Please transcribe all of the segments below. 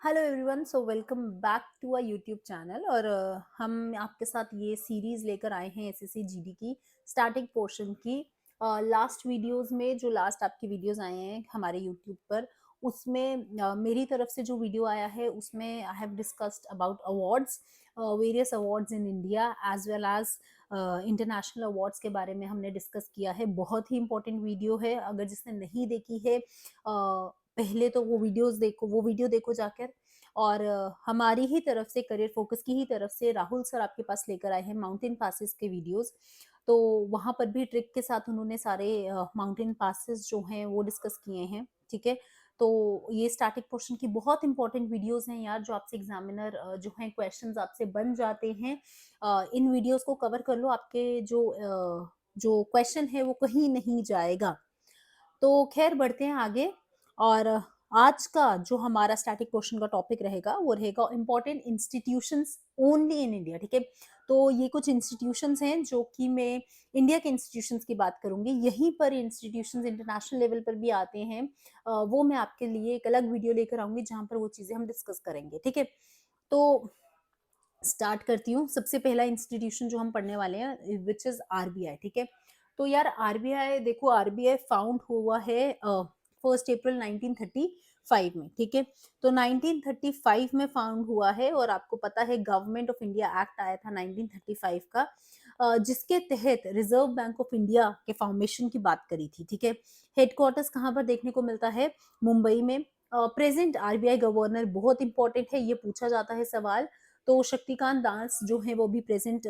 Hello everyone, so welcome back to a YouTube channel. और हम आपके साथ ये सीरीज लेकर आए हैं एसएससी जीडी की स्टार्टिंग पोर्शन की। लास्ट वीडियोस में जो लास्ट आपकी वीडियोस आए हैं हमारे यूट्यूब पर, उसमें मेरी तरफ से जो वीडियो आया है उसमें I have discussed about awards, various awards in India as well as international awards के बारे में हमने डिस्कस किया है। बहुत ही इंपॉर्टेंट वीडियो है, अगर जिसने नहीं देखी है पहले तो वो वीडियो देखो जाकर। और हमारी ही तरफ से, करियर फोकस की ही तरफ से, राहुल सर आपके पास लेकर आए हैं माउंटेन पासेस के वीडियोस। तो वहां पर भी ट्रिक के साथ उन्होंने सारे माउंटेन पासेस जो हैं वो डिस्कस किए हैं। ठीक है, तो ये स्टैटिक पोर्शन की बहुत इंपॉर्टेंट वीडियोस हैं यार, जो आपसे एग्जामिनर जो हैं क्वेश्चंस आपसे बन जाते हैं। इन वीडियोस को कवर कर लो, आपके जो क्वेश्चन है वो कहीं नहीं जाएगा। तो खैर बढ़ते हैं आगे। और आज का जो हमारा स्टैटिक क्वेश्चन का टॉपिक रहेगा वो रहेगा important institutions only in India. ठीक है, तो ये कुछ इंस्टीट्यूशंस हैं जो कि मैं इंडिया के इंस्टीट्यूशंस की बात करूंगी। यहीं पर इंस्टीट्यूशंस इंटरनेशनल लेवल पर भी आते हैं। वो मैं आपके लिए एक अलग वीडियो लेकर आऊंगी जहां पर वो चीजें हम डिस्कस करेंगे। ठीक है, तो स्टार्ट करती हूँ। सबसे पहला इंस्टीट्यूशन जो हम पढ़ने वाले हैं विच इज आरबीआई। ठीक है, तो यार आरबीआई देखो, आरबीआई फाउंड हुआ है 1 अप्रैल 1935 में। ठीक है, तो 1935 में फाउंड हुआ है। और आपको पता है गवर्नमेंट ऑफ इंडिया एक्ट आया था 1935 का, जिसके तहत रिजर्व बैंक ऑफ इंडिया के फॉर्मेशन की बात करी थी। ठीक है, हेडक्वार्टर्स कहाँ पर देखने को मिलता है? मुंबई में। प्रेजेंट आरबीआई गवर्नर बहुत इंपॉर्टेंट है, ये पूछा जाता है सवाल। तो शक्तिकांत दास जो है वो भी प्रेजेंट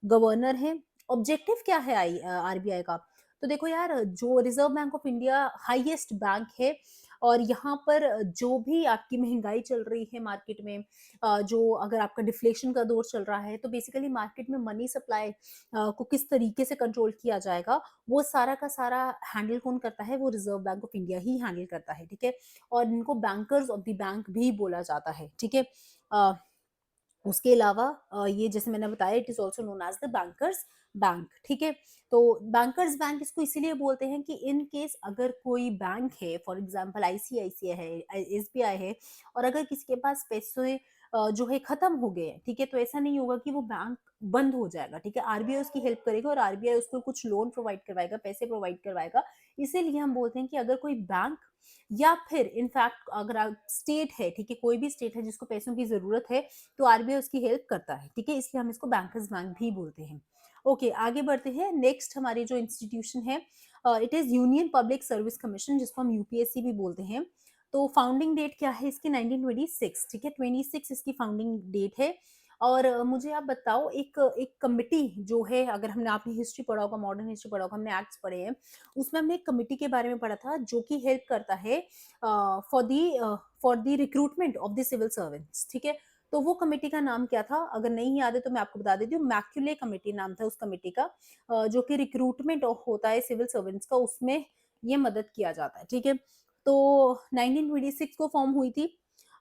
गवर्नर है। ऑब्जेक्टिव क्या है आरबीआई का? तो देखो यार, जो reserve bank of India highest bank है, और यहाँ पर जो भी आपकी महंगाई चल रही है मार्केट में, जो अगर आपका डिफ्लेशन का दौर चल रहा है, तो बेसिकली मार्केट में मनी सप्लाई को किस तरीके से कंट्रोल किया जाएगा, वो सारा का सारा हैंडल कौन करता है? वो reserve bank of India he handle करता है। ठीक है, और इनको बैंकर्स ऑफ द बैंक भी बोला जाता है। ठीक है, उसके अलावा ये जैसे मैंने बताया, it is also known as the bankers bank. ठीक है, तो बैंकर्स बैंक इसको इसीलिए बोलते हैं कि इन केस अगर कोई बैंक है, फॉर एग्जांपल आईसीआईसीआई है, एसबीआई है, और अगर किसी के पास पैसे जो है खत्म हो गए हैं, ठीक है, तो ऐसा नहीं होगा कि वो बैंक बंद हो जाएगा। ठीक है, आरबीआई उसकी हेल्प करेगा और आरबीआई उसको कुछ लोन प्रोवाइड करवाएगा, पैसे प्रोवाइड करवाएगा। इसीलिए हम बोलते हैं कि अगर कोई बैंक, या फिर इनफैक्ट अगर स्टेट है, ठीक है, कोई भी स्टेट है जिसको पैसों की जरूरत है, तो आरबीआई उसकी हेल्प करता है। ठीक है, इसलिए हम इसको बैंकर्स बैंक भी बोलते हैं। ओके, आगे बढ़ते हैं। नेक्स्ट हमारी जो इंस्टीट्यूशन है, it is union public service commission, जिसको हम यूपीएससी भी बोलते हैं। तो फाउंडिंग डेट क्या है इसकी? 1926। ठीक है, 26 इसकी फाउंडिंग डेट है। और मुझे आप बताओ, एक एक कमिटी जो है, अगर हमने, आपने हिस्ट्री पढ़ा होगा, मॉडर्न हिस्ट्री पढ़ा होगा, हमने एक्ट्स पढ़े हैं, उसमें हमने एक कमिटी के बारे में पढ़ा था जो कि हेल्प करता है for the recruitment of the civil servants. ठीक है, तो वो कमेटी का नाम क्या था? अगर नहीं याद है तो मैं आपको बता देती हूँ। मैक्यूले कमेटी नाम था उस कमेटी का, जो कि रिक्रूटमेंट होता है सिविल सर्वेंट्स का, उसमें ये मदद किया जाता है। ठीक है, तो 1926 को फॉर्म हुई थी।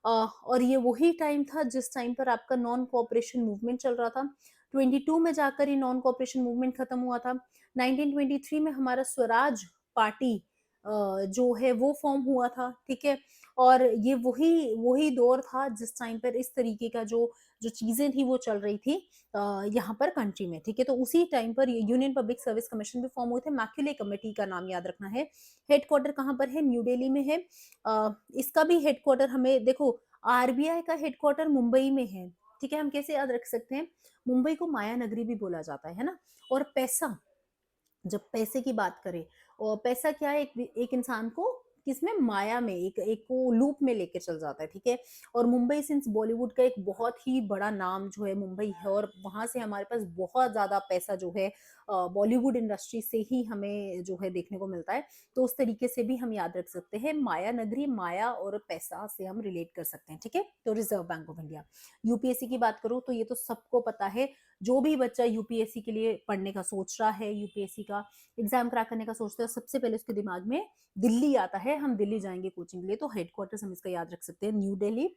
और ये वही टाइम था जिस टाइम पर आपका नॉन कोऑपरेशन मूवमेंट चल रहा था। 22 में जाकर ये नॉन कोऑपरेशन मूवमेंट खत्म हुआ था। 1923 में हमारा स्वराज पार्टी जो है वो फॉर्म हुआ था। ठीक है, और ये वही वही दौर था जिस टाइम पर इस तरीके का जो जो चीजें थी वो चल रही थी यहाँ पर कंट्री में। ठीक है, तो उसी टाइम पर यूनियन पब्लिक सर्विस कमीशन भी फॉर्म हुए थे। मैक्यूले कमेटी का नाम याद रखना है। हेडक्वार्टर कहाँ पर है? न्यू दिल्ली में है। इसका भी हेडक्वार्टर, हमें देखो, आरबीआई का हेडक्वार्टर मुंबई में है। ठीक है, हम कैसे याद रख सकते हैं? मुंबई को माया नगरी भी बोला जाता है ना। और पैसा, जब पैसे की बात करें, और पैसा क्या है? एक इंसान को किसमें, माया में, एक को लूप में लेके चल जाता है। ठीक है, और मुंबई सिंस बॉलीवुड का एक बहुत ही बड़ा नाम जो है मुंबई है, और वहां से हमारे पास बहुत ज्यादा पैसा जो है बॉलीवुड इंडस्ट्री से ही हमें जो है देखने को मिलता है। तो उस तरीके से भी हम याद रख सकते हैं, माया नगरी, माया और पैसा से हम रिलेट कर सकते हैं। ठीक है, तो reserve bank of India. UPSC की बात करूं तो ये तो सबको पता है। जो भी बच्चा यूपीएससी के लिए पढ़ने का सोच रहा है, यूपीएससी का एग्जाम क्रैक करने का सोचता है, सबसे पहले उसके दिमाग में दिल्ली आता है। हम दिल्ली जाएंगे कोचिंग के लिए, तो हेडक्वार्टर्स हम इसका याद रख सकते हैं, न्यू दिल्ली।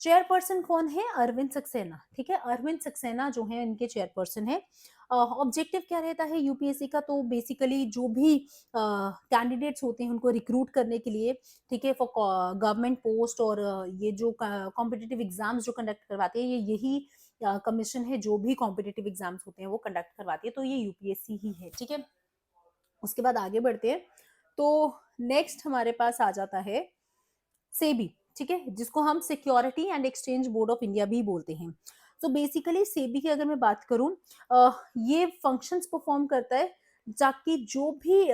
चेयरपर्सन कौन है? अरविंद सक्सेना। ठीक है, अरविंद सक्सेना जो है इनके चेयरपर्सन है। ऑब्जेक्टिव क्या रहता है यूपीएससी का? तो बेसिकली जो भी कैंडिडेट्स होते हैं उनको रिक्रूट करने के लिए, ठीक है, फॉर गवर्नमेंट पोस्ट, और ये जो कॉम्पिटिटिव एग्जाम्स जो कंडक्ट करवाते हैं, ये यही कमीशन है जो भी कॉम्पिटिटिव एग्जाम्स होते हैं वो कंडक्ट करवाती है, तो ये यूपीएससी ही है। ठीक है, उसके बाद आगे बढ़ते हैं। तो नेक्स्ट हमारे पास आ जाता है सेबी। ठीक है, जिसको हम security and exchange board of India भी बोलते हैं। तो बेसिकली सेबी की अगर मैं बात करूं, ये फंक्शंस परफॉर्म करता है ताकि जो भी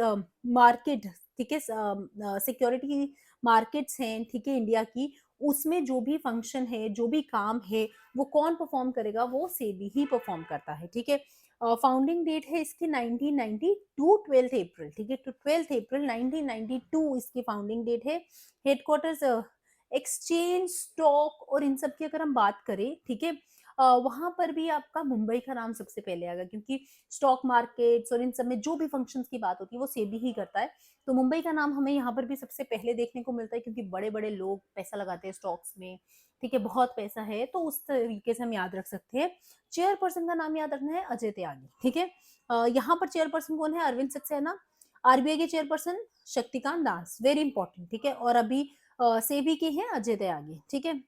मार्केट, ठीक है, सिक्योरिटी मार्केट्स हैं, ठीक है, इंडिया की, उसमें जो भी फंक्शन है, जो भी काम है, वो कौन परफॉर्म करेगा? वो सेबी ही परफॉर्म करता है। ठीक है, फाउंडिंग डेट है इसकी 1992, 12 अप्रैल। ठीक है, तो 12 अप्रैल 1992 इसकी फाउंडिंग डेट है। हेडक्वार्टर्स एक्सचेंज, स्टॉक और इन सब की अगर हम बात करें, ठीक है, वहां पर भी आपका मुंबई का नाम सबसे पहले आएगा, क्योंकि स्टॉक मार्केट्स और इन सब में जो भी फंक्शंस की बात होती है वो सेबी ही करता है। तो मुंबई का नाम हमें यहाँ पर भी सबसे पहले देखने को मिलता है, क्योंकि बड़े बड़े लोग पैसा लगाते हैं स्टॉक्स में। ठीक है, बहुत पैसा है, तो उस तरीके से हम याद रख सकते हैं। चेयरपर्सन का नाम याद रखना है अजय त्यागी। ठीक है, यहाँ पर चेयरपर्सन कौन है? अरविंद सक्सेना। आरबीआई के chairperson Shaktikanta Das, very important. ठीक है, और अभी सेबी के हैं अजय त्यागी। ठीक है,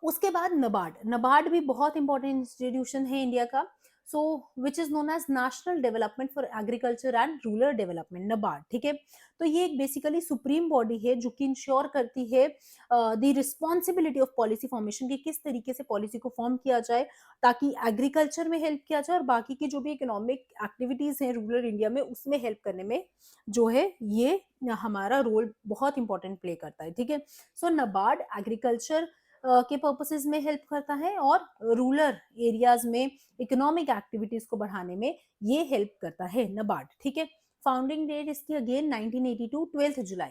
उसके बाद नबार्ड। नबार्ड भी बहुत इंपॉर्टेंट इंस्टीट्यूशन है इंडिया का। So which is known as national development for agriculture and rural development, NABARD. ठीक है, तो ये एक बेसिकली सुप्रीम बॉडी है जो कि इंश्योर करती है the responsibility of policy formation, की किस तरीके से पॉलिसी को फॉर्म किया जाए ताकि एग्रीकल्चर में हेल्प किया जाए और बाकी की जो भी इकोनॉमिक एक्टिविटीज हैं रूरल इंडिया में उसमें हेल्प करने में जो है ये हमारा रोल बहुत इंपॉर्टेंट प्ले करता है। ठीक है, सो नबार्ड एग्रीकल्चर के पर्पसेस में हेल्प करता है और रूरल एरियाज में इकोनॉमिक एक्टिविटीज को बढ़ाने में ये हेल्प करता है नबार्ड। ठीक है, फाउंडिंग डेट इसकी अगेन 1982, 12 जुलाई।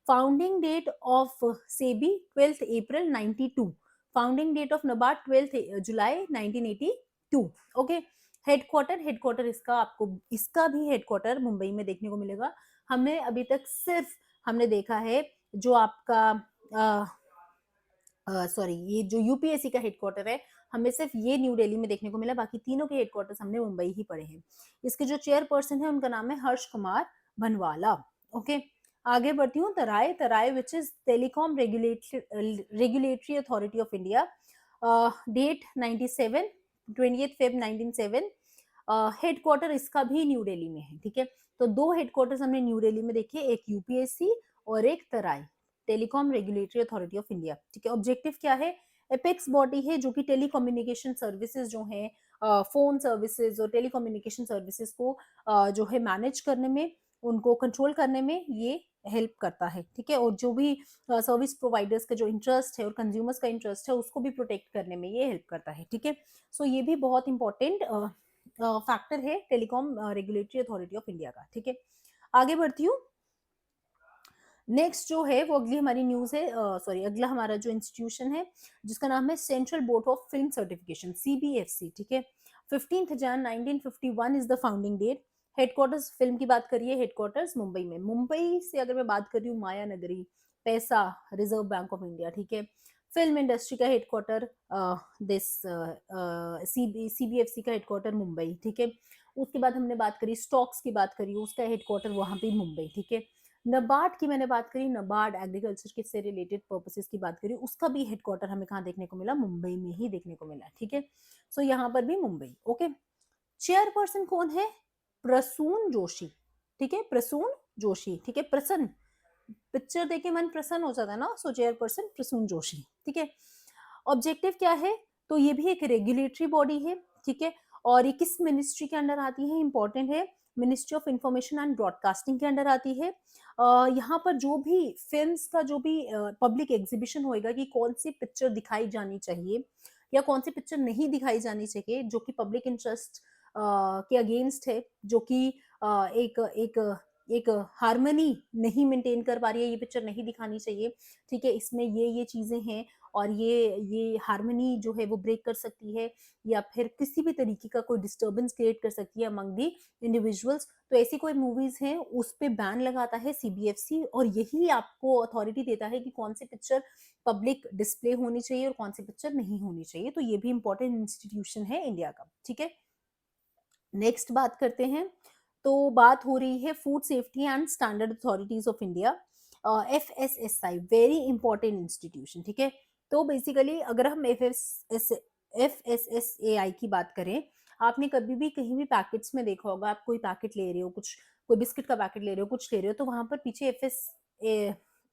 Founding date of SEBI 12 April 92। Founding date of NABARD 12 July 1982। Okay, headquarter इसका आपको, इसका भी हेडक्वार्टर मुंबई में देखने को मिलेगा। हमने अभी तक सिर्फ हमने देखा है जो आपका सॉरी, ये जो यूपीएससी का हेडक्वार्टर है हमें सिर्फ ये न्यू दिल्ली में देखने को मिला, बाकी तीनों के हेडक्वार्टर्स हमने मुंबई ही पढ़े हैं। इसके जो चेयरपर्सन है उनका नाम है हर्ष कुमार भनवाला। ओके, आगे बढ़ती हूँ। TRAI, TRAI which is telecom regulatory authority of India. Date 97, 20 Feb 1907। Headquarter इसका भी न्यू दिल्ली में है। ठीक है, तो दो हेडक्वार्टर्स हमने न्यू दिल्ली में देखे, एक यूपीएससी और एक TRAI, telecom regulatory authority of India. ठीक है, ऑब्जेक्टिव क्या है? एपेक्स बॉडी है जो कि टेलीकम्युनिकेशन सर्विसेज जो है, फोन सर्विसेज और टेलीकम्युनिकेशन सर्विसेज को जो है मैनेज करने में, उनको कंट्रोल करने में ये हेल्प करता है। ठीक है, और जो भी सर्विस प्रोवाइडर्स का जो इंटरेस्ट है और कंज्यूमर्स का इंटरेस्ट है उसको भी प्रोटेक्ट करने में ये हेल्प करता है। ठीक है, सो ये भी बहुत इंपॉर्टेंट फैक्टर है telecom regulatory authority of India का। ठीक है, आगे बढ़ती हूँ। नेक्स्ट जो है वो अगली हमारी न्यूज है, सॉरी, अगला हमारा जो इंस्टीट्यूशन है जिसका नाम है central board of film certification, CBFC. ठीक है, 15 Jan 1951 is the founding date. Headquarters, film की बात करिए, हेडक्वार्टर्स मुंबई में। मुंबई से अगर मैं बात कर रही हूँ, माया नगरी, पैसा, रिजर्व बैंक ऑफ इंडिया। ठीक है, फिल्म इंडस्ट्री का हेडक्वार्टर दिस सीबीएफसी का हेडक्वार्टर मुंबई। ठीक है, उसके बाद हमने बात करी स्टॉक्स की, बात करी उसका हेडक्वार्टर वहां पे मुंबई। ठीक है, नबार्ड की मैंने बात करी, नबार्ड एग्रीकल्चर के से रिलेटेड पर्पसेस की बात करी, उसका भी हेडक्वार्टर हमें कहाँ देखने को मिला? मुंबई में ही देखने को मिला। ठीक है, सो यहाँ पर भी मुंबई। ओके, चेयरपर्सन कौन है? प्रसून जोशी। ठीक है, प्रसून जोशी। ठीक है, प्रसन्न, पिक्चर देख के मन प्रसन्न हो जाता है ना, सो चेयरपर्सन प्रसून जोशी। ठीक है, ऑब्जेक्टिव क्या है? तो ये भी एक रेगुलेटरी बॉडी है। ठीक है, और ये किस मिनिस्ट्री के अंडर आती है? इंपॉर्टेंट है, ministry of information and broadcasting के अंडर आती है। यहाँ पर जो भी फिल्म्स का जो भी पब्लिक एग्जीबिशन होएगा कि कौन सी पिक्चर दिखाई जानी चाहिए या कौन सी पिक्चर नहीं दिखाई जानी चाहिए जो कि पब्लिक इंटरेस्ट के अगेंस्ट है, जो कि एक एक एक हार्मनी नहीं मेंटेन कर पा रही है, ये पिक्चर नहीं दिखानी चाहिए, ठीक है? इसमें ये चीज़ें हैं और ये हार्मनी जो है वो ब्रेक कर सकती है या फिर किसी भी तरीके का कोई डिस्टर्बेंस क्रिएट कर सकती है अमंग दी इंडिविजुअल्स। तो ऐसी कोई मूवीज़ हैं, उस पे बैन लगाता है सीबीएफसी और यही आपको अथॉरिटी देता है कि कौन-सी पिक्चर पब्लिक डिस्प्ले होनी चाहिए और कौन-सी पिक्चर नहीं होनी चाहिए। तो ये भी इम्पोर्टेंट इंस्टीट्यूशन है इंडिया का, ठीक है? नेक्स्ट बात करते हैं, तो बात हो रही है food safety and standard authorities of India, FSSI, very important institution, ठीक है? तो बेसिकली अगर हम एफएसएसएआई की बात करें, आपने कभी भी कहीं भी पैकेट्स में देखा होगा, आप कोई पैकेट ले रहे हो, कुछ कोई बिस्किट का पैकेट ले रहे हो, कुछ ले रहे हो, तो वहां पर पीछे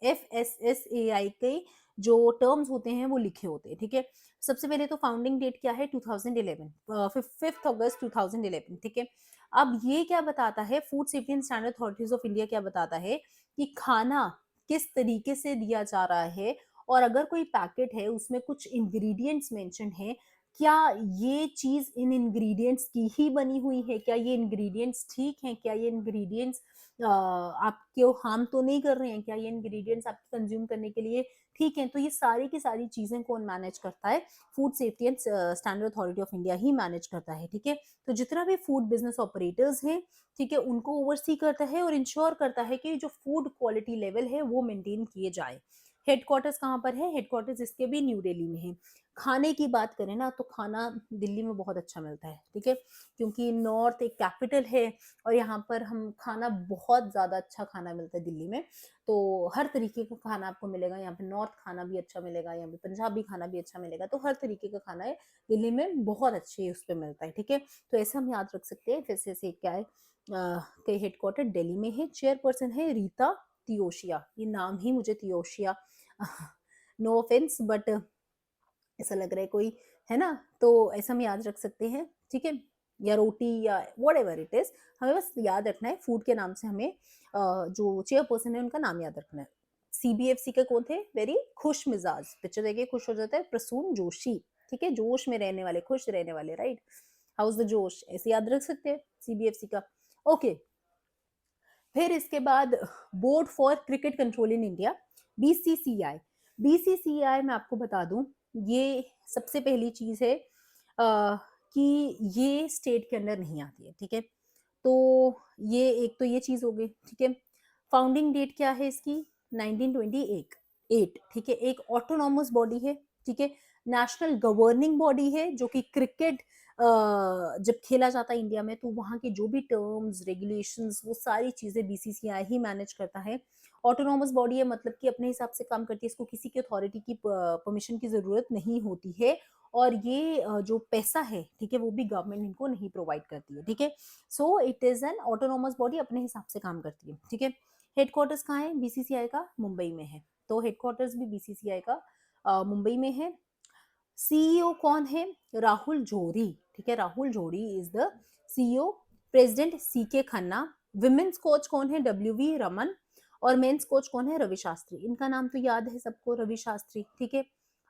एफएसएसएआई के जो टर्म्स होते हैं वो लिखे होते हैं, ठीक है? सबसे पहले तो फाउंडिंग डेट क्या है, 2011, 5 अगस्त 2011, ठीक है? अब ये क्या बताता है, food safety and standard authorities of India क्या बताता है कि खाना किस तरीके से दिया जा रहा है और अगर कोई पैकेट है उसमें कुछ इंग्रेडिएंट्स मेंशन है, क्या ये चीज इन इंग्रेडिएंट्स की ही बनी हुई है, क्या ये इंग्रेडिएंट्स ठीक हैं, क्या ये इंग्रेडिएंट्स आपको हार्म तो नहीं कर रहे हैं, क्या ये इंग्रेडिएंट्स आपके कंज्यूम करने के लिए ठीक है? तो ये सारी की सारी चीजें कौन मैनेज करता है, food safety and standard authority of India he manage करता है, ठीक है? तो जितना भी फूड बिजनेस ऑपरेटर्स हैं, ठीक है, उनको ओवरसी करता है और इंश्योर करता है कि जो फूड क्वालिटी लेवल है वो मेंटेन किए जाए। हेडक्वार्टर्स कहाँ पर है, हेडक्वार्टर्स इसके भी न्यू दिल्ली में है। खाने की बात करें ना, तो खाना दिल्ली में बहुत अच्छा मिलता है, ठीक है? क्योंकि नॉर्थ एक कैपिटल है और यहाँ पर हम खाना बहुत ज्यादा अच्छा खाना मिलता है दिल्ली में। तो हर तरीके का खाना आपको मिलेगा यहाँ पे, नॉर्थ खाना भी अच्छा मिलेगा, यहाँ पे पंजाबी खाना भी अच्छा मिलेगा, तो हर तरीके का खाना है दिल्ली में, बहुत अच्छे उस पे मिलता है, ठीक है? तो ऐसा हम याद रख सकते हैं। फिर से क्या है, के हेडक्वार्टर दिल्ली में है, चेयरपर्सन है रीता तियोशिया, ये नाम ही मुझे तियोशिया नो ऑफेंस बट ऐसा लग रहा है कोई, है ना? तो ऐसा हम याद रख सकते हैं, ठीक है? या रोटी या वट एवर इट इज, हमें बस याद रखना है फूड के नाम से, हमें जो चेयरपर्सन है उनका नाम याद रखना है। सीबीएफसी के कौन थे, वेरी खुश मिजाज, पिक्चर देखिए खुश हो जाता है, प्रसून जोशी, ठीक है? जोश में रहने वाले, खुश रहने वाले, राइट? हाउस द जोश, ऐसे याद रख सकते हैं सीबीएफसी का। ओके, फिर इसके बाद board for cricket control in India, BCCI. BCCI मैं आपको बता दूं, ये सबसे पहली चीज है कि ये स्टेट के अंडर नहीं आती है, ठीक है? तो ये एक तो ये चीज हो गई, ठीक है? फाउंडिंग डेट क्या है इसकी, 1928, ठीक है? एक ऑटोनॉमस बॉडी है, ठीक है? नेशनल गवर्निंग बॉडी है, जो कि क्रिकेट जब खेला जाता है इंडिया में, तो वहाँ के जो भी टर्म्स रेगुलेशंस वो सारी चीजें बीसीसीआई ही मैनेज करता है। ऑटोनॉमस बॉडी है, मतलब कि अपने हिसाब से काम करती है, इसको किसी की अथॉरिटी की परमिशन की जरूरत नहीं होती है और ये जो पैसा है, ठीक है, वो भी गवर्नमेंट इनको नहीं प्रोवाइड करती है, ठीक है? So it is an autonomous body, अपने हिसाब से काम करती है, ठीक है? हेडक्वार्टर्स कहाँ है बीसीसीआई का, मुंबई में है, तो हेडक्वार्टर्स भी बीसीसीआई का मुंबई में है। सीईओ कौन है, राहुल जोरी, ठीक है? Rahul Johri is the CEO. President CK Khanna. Women's coach कौन है, डब्ल्यू वी रमन। और मेंस कोच कौन है, रवि शास्त्री। इनका नाम तो याद है सबको, रवि शास्त्री, ठीक है?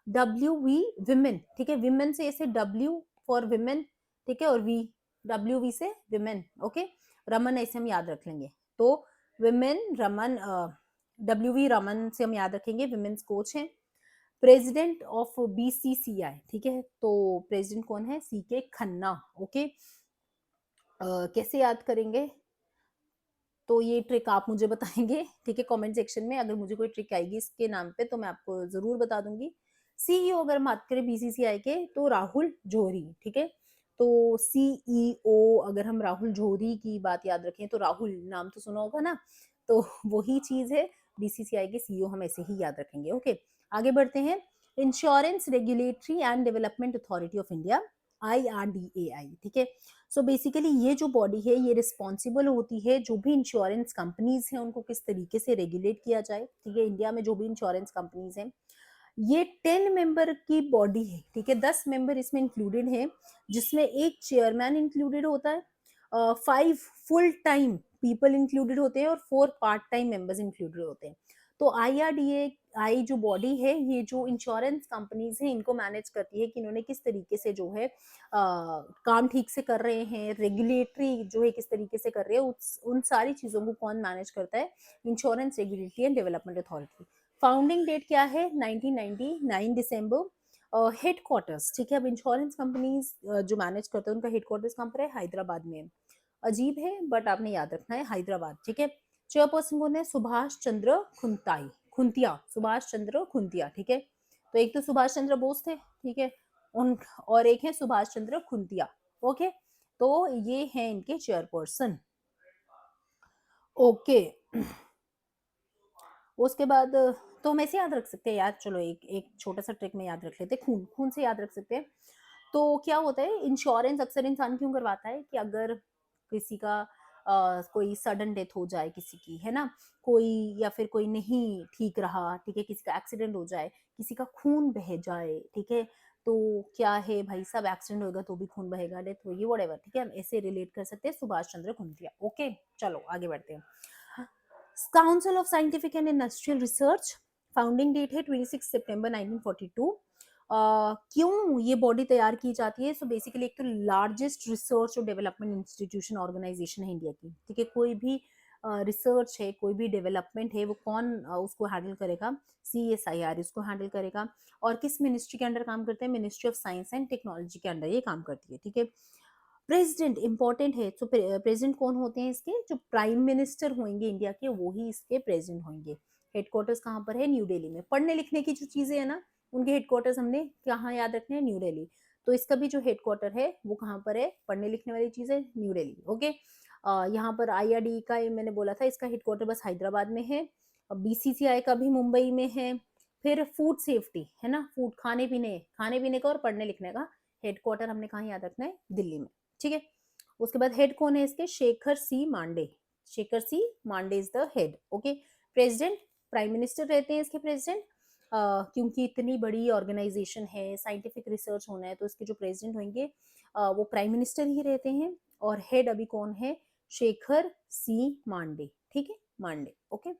डब्ल्यू वी विमेन, ठीक है? विमेन से ऐसे डब्ल्यू फॉर विमेन, ठीक है? और वी, डब्ल्यू वी से विमेन, ओके? रमन ऐसे हम याद रख लेंगे, तो women Raman, W we Raman से हम याद रखेंगे, विमेन्स कोच हैं। प्रेसिडेंट ऑफ बीसीसीआई, ठीक है? तो प्रेसिडेंट कौन है, सीके खन्ना, ओके? कैसे याद करेंगे, तो ये ट्रिक आप मुझे बताएंगे, ठीक है? कमेंट सेक्शन में अगर मुझे कोई ट्रिक आएगी इसके नाम पे तो मैं आपको जरूर बता दूंगी। सीईओ अगर हम बात करें बीसीसीआई के, तो राहुल जोहरी, ठीक है? तो सीईओ अगर हम राहुल जोहरी की बात याद रखें, तो राहुल नाम तो सुना होगा ना, तो वही चीज है, बीसीसीआई के सीईओ हम ऐसे ही याद रखेंगे, ओके? आगे बढ़ते हैं। Insurance regulatory and development authority of India, IRDAI, ठीक है? सो बेसिकली ये जो बॉडी है ये रिस्पॉन्सिबल होती है जो भी इंश्योरेंस कंपनीज हैं उनको किस तरीके से रेगुलेट किया जाए, ठीक है? इंडिया में जो भी इंश्योरेंस कंपनीज हैं, ये 10 मेंबर की बॉडी है, ठीक है? 10 मेंबर इसमें इंक्लूडेड है, जिसमें एक चेयरमैन इंक्लूडेड होता है, 5 फुल टाइम पीपल इंक्लूडेड होते हैं और 4 पार्ट टाइम मेंबर्स इंक्लूडेड होते हैं। तो IRDAI जो बॉडी है, ये जो इंश्योरेंस कंपनीज हैं इनको मैनेज करती है कि इन्होंने किस तरीके से जो है काम ठीक से कर रहे हैं, रेगुलेटरी जो है किस तरीके से कर रहे हैं, उन सारी चीजों को कौन मैनेज करता है? Insurance regulatory and development authority. Founding date क्या है? 1999 दिसंबर। हेडक्वार्टर्स, ठीक है, अब इंश्योरेंस कंपनीज जो मैनेज करते हैं उनका हेडक्वार्टर्स कहाँ पर है? हैदराबाद में। अजीब है बट आपने याद रखना है, हैदराबाद, ठीक है। चेयरपर्सन कौन है? सुभाष चंद्र खुंतिया, सुभाष चंद्र खुंतिया, ठीक है। तो एक तो सुभाष चंद्र बोस थे, ठीक है, उन और एक है सुभाष चंद्र खुंतिया, ओके। तो ये है इनके चेयरपर्सन, ओके। उसके बाद तो हम ऐसे याद रख सकते हैं यार, चलो एक एक छोटा सा ट्रिक में याद रख लेते हैं, खून खून से याद रख सकते हैं। तो क्या होता है, इंश्योरेंस अक्सर इंसान क्यों करवाता है कि अगर किसी का कोई सडन डेथ हो जाए किसी की, है ना, कोई या फिर कोई नहीं ठीक रहा, ठीक है, किसी का एक्सीडेंट हो जाए, किसी का खून बह जाए, ठीक है, तो क्या है भाई साहब, एक्सीडेंट होगा तो भी खून बहेगा, डेथ होगी, व्हाटएवर, ठीक है, हम ऐसे रिलेट कर सकते हैं सुभाष चंद्र खुंतिया, ओके। चलो आगे बढ़ते हैं। Council of scientific and industrial research, founding date है 26 सितंबर 1942। क्यों ये बॉडी तैयार की जाती है? सो बेसिकली एक तो लार्जेस्ट रिसर्च और डेवलपमेंट इंस्टीट्यूशन ऑर्गेनाइजेशन है इंडिया की, ठीक है। कोई भी रिसर्च है, कोई भी डेवलपमेंट है, वो कौन उसको हैंडल करेगा? CSIR इसको हैंडल करेगा। और किस मिनिस्ट्री के अंडर काम करते हैं? Ministry of science and technology के अंडर ये काम करती है, ठीक है। प्रेसिडेंट इंपॉर्टेंट है, तो प्रेसिडेंट कौन होते हैं इसके? जो प्राइम मिनिस्टर होंगे इंडिया के, वो ही इसके प्रेसिडेंट होंगे। हेडक्वार्टर्स कहाँ पर है? न्यू दिल्ली में। पढ़ने लिखने की जो चीजें है ना, उनके हेडक्वार्टर्स हमने कहाँ याद रखने हैं? न्यू दिल्ली। तो इसका भी जो हेडक्वार्टर है वो कहाँ पर है? पढ़ने लिखने वाली चीज है, न्यू दिल्ली, ओके। यहाँ पर IRD का मैंने बोला था, इसका हेडक्वार्टर बस हैदराबाद में है। BCCI का भी मुंबई में है। फिर फूड सेफ्टी है ना, फूड खाने पीने का और पढ़ने लिखने का हेडक्वार्टर हमने कहाँ याद रखना है? दिल्ली में, ठीक है। उसके बाद हेड कौन है इसके? Shekhar C Mande, Shekhar C Mande is the head, okay. President, prime minister रहते हैं इसके प्रेसिडेंट। क्योंकि इतनी बड़ी ऑर्गेनाइजेशन है, साइंटिफिक रिसर्च होना है, तो इसके जो प्रेसिडेंट होंगे वो प्राइम मिनिस्टर ही रहते हैं। और हेड अभी कौन है? शेखर सी मांडे, ठीक है, मांडे, ओके।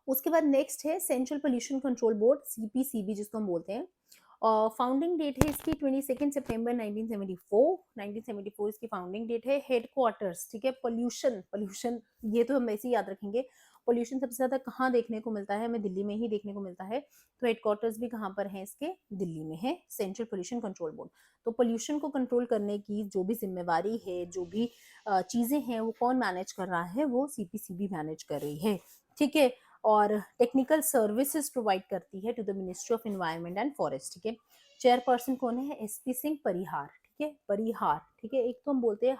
उसके बाद नेक्स्ट है central pollution control board, CPCB जिसको हम बोलते हैं। फाउंडिंग डेट है इसकी 22 सितंबर 1974 इसकी फाउंडिंग डेट है। हेडक्वार्टर्स, ठीक है, पोल्यूशन पोल्यूशन ये तो हम ऐसे ही याद रखेंगे। पोल्यूशन सबसे ज्यादा कहाँ देखने को मिलता है? हमें दिल्ली में ही देखने को मिलता है। तो हेडक्वार्टर्स भी कहाँ पर है इसके? दिल्ली में है, सेंट्रल पोल्यूशन कंट्रोल बोर्ड। तो पोल्यूशन को कंट्रोल करने की जो भी जिम्मेवारी है, जो भी चीजें हैं, वो कौन मैनेज कर रहा है? वो CPCB मैनेज कर रही है, ठीक है। और टेक्निकल सर्विसेज प्रोवाइड करती है to the ministry of environment and forest, ठीक है। चेयरपर्सन कौन है? SP सिंह परिहार, ठीक है, परिहार, ठीक है। एक तो हम बोलते हैं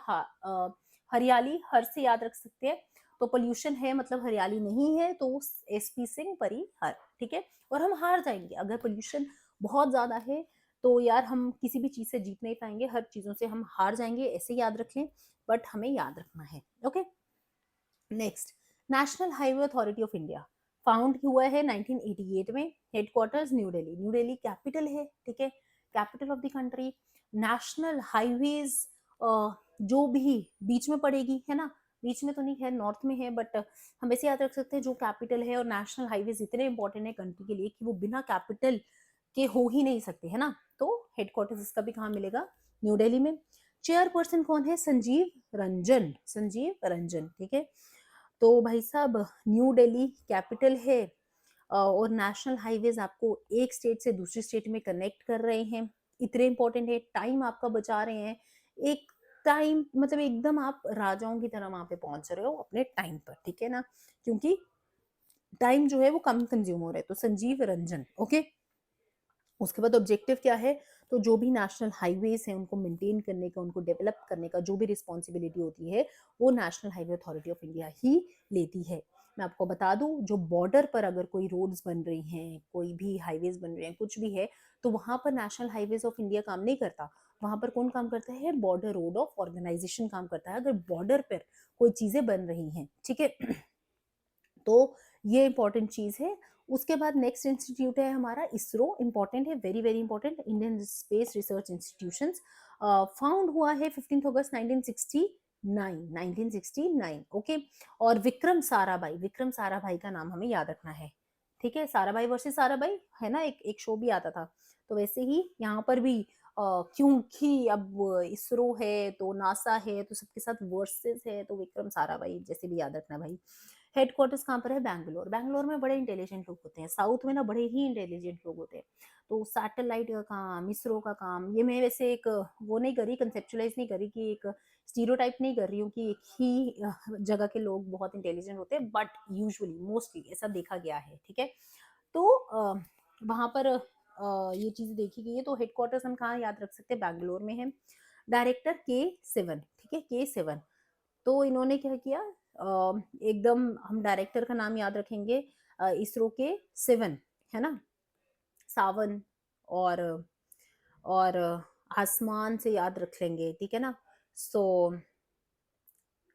हरियाली, हर से याद रख सकते हैं, तो पोल्यूशन है मतलब हरियाली नहीं है, तो SP सिंह परिहार, ठीक है। और हम हार जाएंगे अगर पोल्यूशन बहुत ज्यादा है, तो यार हम किसी भी चीज से जीत नहीं पाएंगे, हर चीजों से हम हार जाएंगे, ऐसे याद रख लें, बट हमें याद रखना है, okay. Next, national highway authority of India, found हुआ है 1988 में। Headquarters new Delhi, new Delhi capital है, ठीक है, capital of the country. National highways जो भी बीच में पड़ेगी, है ना, बीच में तो नहीं है, नॉर्थ में है, बट हम ऐसे याद रख सकते हैं जो कैपिटल है। और नेशनल हाईवेज इतने इंपॉर्टेंट है कंट्री के लिए कि वो बिना कैपिटल के हो ही नहीं सकते, है ना। तो हेडक्वार्टर्स इसका भी कहाँ मिलेगा? न्यू दिल्ली में। चेयरपर्सन कौन है? संजीव रंजन, ठीक है। तो भाई साहब, न्यू दिल्ली कैपिटल है, और नेशनल हाईवेज आपको एक स्टेट से दूसरी स्टेट में कनेक्ट कर रहे हैं, इतने इंपॉर्टेंट है, टाइम आपका बचा रहे हैं। एक टाइम मतलब एकदम आप राजाओं की तरह वहां पे पहुंच रहे हो अपने टाइम पर, ठीक है ना, क्योंकि टाइम जो है वो कम कंज्यूम हो रहा है। तो संजीव रंजन, ओके। उसके बाद ऑब्जेक्टिव क्या है? तो जो भी नेशनल हाईवेज हैं उनको मेंटेन करने का, उनको डेवलप करने का जो भी रिस्पॉन्सिबिलिटी होती है, वो national highway authority of India ही लेती है। मैं आपको बता दूं, जो बॉर्डर पर अगर कोई रोड्स बन रही हैं, कोई भी हाईवेज बन रहे हैं, कुछ भी है, तो वहां पर नेशनल हाईवेज ऑफ इंडिया काम नहीं करता। वहां पर कौन काम करता है? बॉर्डर रोड ऑफ ऑर्गेनाइजेशन काम करता है, अगर बॉर्डर पर कोई चीजें बन रही हैं, ठीक है। तो ये इंपॉर्टेंट चीज है। उसके बाद नेक्स्ट इंस्टीट्यूट है हमारा इसरो, इंपॉर्टेंट है, very very important, Indian space research institution. Found हुआ है 15 अगस्त 1960 1969, ओके। और विक्रम साराभाई का नाम हमें याद रखना है, ठीक है। साराभाई वर्सेस साराभाई है ना, एक शो भी आता था। तो वैसे ही यहाँ पर भी क्योंकि अब इसरो है तो नासा है तो सबके साथ वर्सेस है, तो विक्रम साराभाई जैसे भी याद रखना भाई। हेडक्वार्टर्स कहाँ पर है? बैंगलोर। बैंगलोर में बड़े इंटेलिजेंट लोग होते हैं, साउथ में ना बड़े ही इंटेलिजेंट लोग होते हैं। तो सैटेलाइट का काम, इसरो का काम, ये मैं वैसे एक वो नहीं करी, कंसेप्चुलाइज नहीं करी कि एक स्टीरियोटाइप नहीं कर रही हूँ कि एक ही जगह के लोग बहुत इंटेलिजेंट होते हैं, बट यूजुअली मोस्टली ऐसा देखा गया है, ठीक है। तो वहां पर ये चीज देखी गई है। तो हेडक्वार्टर्स हम कहाँ याद रख सकते हैं? बैंगलोर में है। डायरेक्टर K7, ठीक है, K7। तो इन्होंने क्या किया, एकदम हम डायरेक्टर का नाम याद रखेंगे, इसरो के 7, है ना, सावन। और आसमान से याद रख लेंगे, ठीक है ना। सो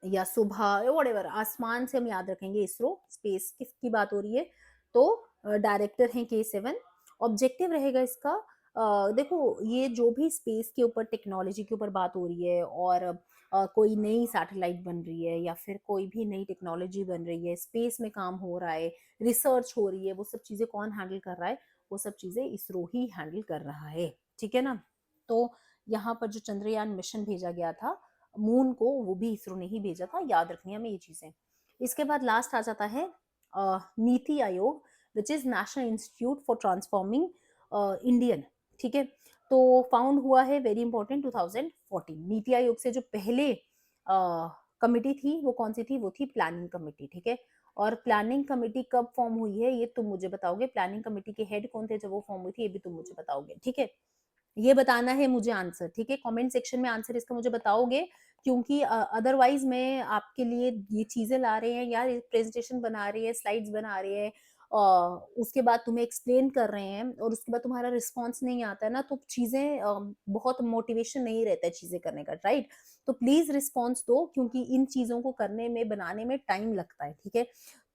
या सुबह, वॉटेवर, आसमान से हम याद रखेंगे इसरो, स्पेस किसकी बात हो रही है। तो डायरेक्टर हैं K7। ऑब्जेक्टिव रहेगा इसका, देखो ये जो भी स्पेस के ऊपर, टेक्नोलॉजी के ऊपर बात हो रही है, और कोई नई सैटेलाइट बन रही है या फिर कोई भी नई टेक्नोलॉजी बन रही है, स्पेस में काम हो रहा है, रिसर्च हो रही है, वो सब चीजें कौन हैंडल कर रहा है? वो सब चीजें इसरो ही हैंडल कर रहा है, ठीक है ना। तो यहाँ पर जो चंद्रयान मिशन भेजा गया था मून को, वो भी इसरो ने ही भेजा था, याद रखनी है हमें ये चीजें। इसके बाद लास्ट आ जाता है NITI Aayog, which is national institute for transforming Indian, ठीक है। तो फाउंड हुआ है, वेरी इंपॉर्टेंट, 2014। नीति आयोग से जो पहले कमिटी थी वो कौन सी थी? वो थी प्लानिंग कमिटी, ठीक है। और प्लानिंग कमिटी कब फॉर्म हुई है ये तुम मुझे बताओगे। प्लानिंग कमिटी के हेड कौन थे जब वो फॉर्म हुई थी, ये भी तुम मुझे बताओगे, ठीक है। ये बताना है मुझे आंसर, ठीक है। कमेंट सेक्शन में आंसर इसका मुझे बताओगे, क्योंकि अदरवाइज मैं आपके लिए ये चीजें ला रहे हैं यार, प्रेजेंटेशन बना रही है, स्लाइड्स बना रही है, उसके बाद तुम्हें एक्सप्लेन कर रहे हैं और उसके बाद तुम्हारा रिस्पॉन्स नहीं आता है ना, तो चीजें बहुत मोटिवेशन नहीं रहता है चीजें करने का, राइट। तो प्लीज रिस्पॉन्स दो, क्योंकि इन चीजों को करने में, बनाने में टाइम लगता है, ठीक है।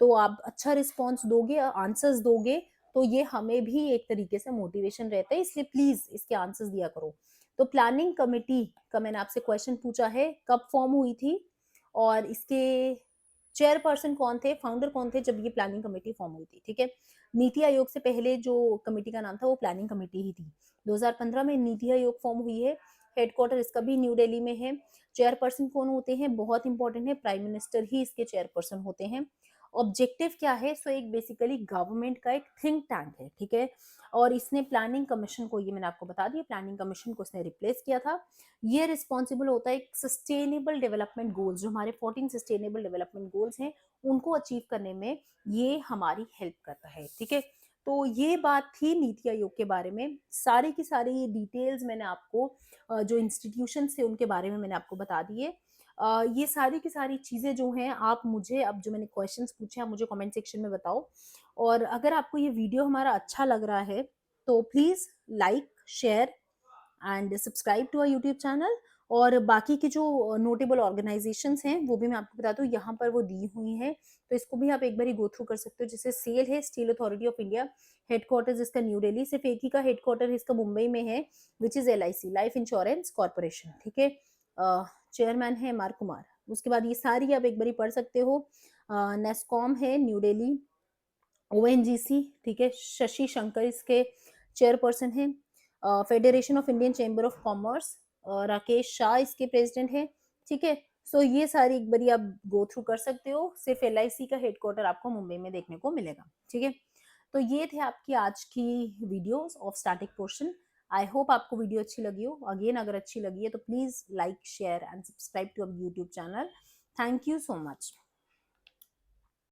तो आप अच्छा रिस्पॉन्स दोगे, आंसर्स दोगे, तो ये हमें भी एक तरीके से मोटिवेशन रहता है, इसलिए प्लीज इसके आंसर्स दिया करो। तो प्लानिंग कमेटी का मैंने आपसे क्वेश्चन पूछा है, कब फॉर्म हुई थी और इसके चेयरपर्सन कौन थे, फाउंडर कौन थे जब ये प्लानिंग कमेटी फॉर्म हुई थी, ठीक है। नीति आयोग से पहले जो कमेटी का नाम था वो प्लानिंग कमेटी ही थी। 2015 में नीति आयोग फॉर्म हुई है। हेडक्वार्टर इसका भी न्यू दिल्ली में है। चेयरपर्सन कौन होते हैं? बहुत इंपॉर्टेंट है, प्राइम मिनिस्टर ही इसके चेयरपर्सन होते हैं। ऑब्जेक्टिव क्या है? सो एक बेसिकली गवर्नमेंट का एक थिंक टैंक है, ठीक है। और इसने प्लानिंग कमीशन को, ये मैंने आपको बता दिया, प्लानिंग कमीशन को इसने रिप्लेस किया था। ये रिस्पॉन्सिबल होता है सस्टेनेबल डेवलपमेंट गोल्स, जो हमारे 14 सस्टेनेबल डेवलपमेंट गोल्स हैं उनको अचीव करने में ये हमारी हेल्प करता है, ठीक है। तो ये बात थी नीति आयोग के बारे में। सारी की सारी डिटेल्स मैंने आपको जो इंस्टीट्यूशन थे उनके बारे में मैंने आपको बता दिए। ये सारी की सारी चीजें जो हैं, आप मुझे, अब जो मैंने क्वेश्चंस पूछे आप मुझे कमेंट सेक्शन में बताओ। और अगर आपको ये वीडियो हमारा अच्छा लग रहा है तो please like, share and subscribe to our YouTube channel. और बाकी की जो नोटेबल ऑर्गेनाइजेशंस हैं वो भी मैं आपको बता दूं, यहाँ पर वो दी हुई हैं, तो इसको भी आप एक बार गो थ्रू कर सकते हो। जैसे सेल है, steel authority of India, headquarters इसका न्यू दिल्ली, सिर्फ एक ही का हेडक्वार्टर इसका मुंबई में है, which is LIC, life insurance corporation, ठीक है। चेयरमैन है मार कुमार। उसके बाद ये सारी आप एक बार पढ़ सकते हो। नेस्कॉम है न्यू दिल्ली, ONGC, ठीक है, शशि शंकर इसके चेयरपर्सन हैं। Federation of Indian chamber of commerce, Rakesh Shah इसके प्रेसिडेंट हैं, ठीक है। सो ये सारी एक बारी आप गो थ्रू कर सकते हो। सिर्फ LIC का हेडक्वार्टर आपको मुंबई में देखने को मिलेगा, ठीक है। तो ये थे आपकी आज की videos of static portion. I hope आपको वीडियो अच्छी लगी हो। अगेन अगर अच्छी लगी है तो please like, share and subscribe to our YouTube channel. Thank you so much.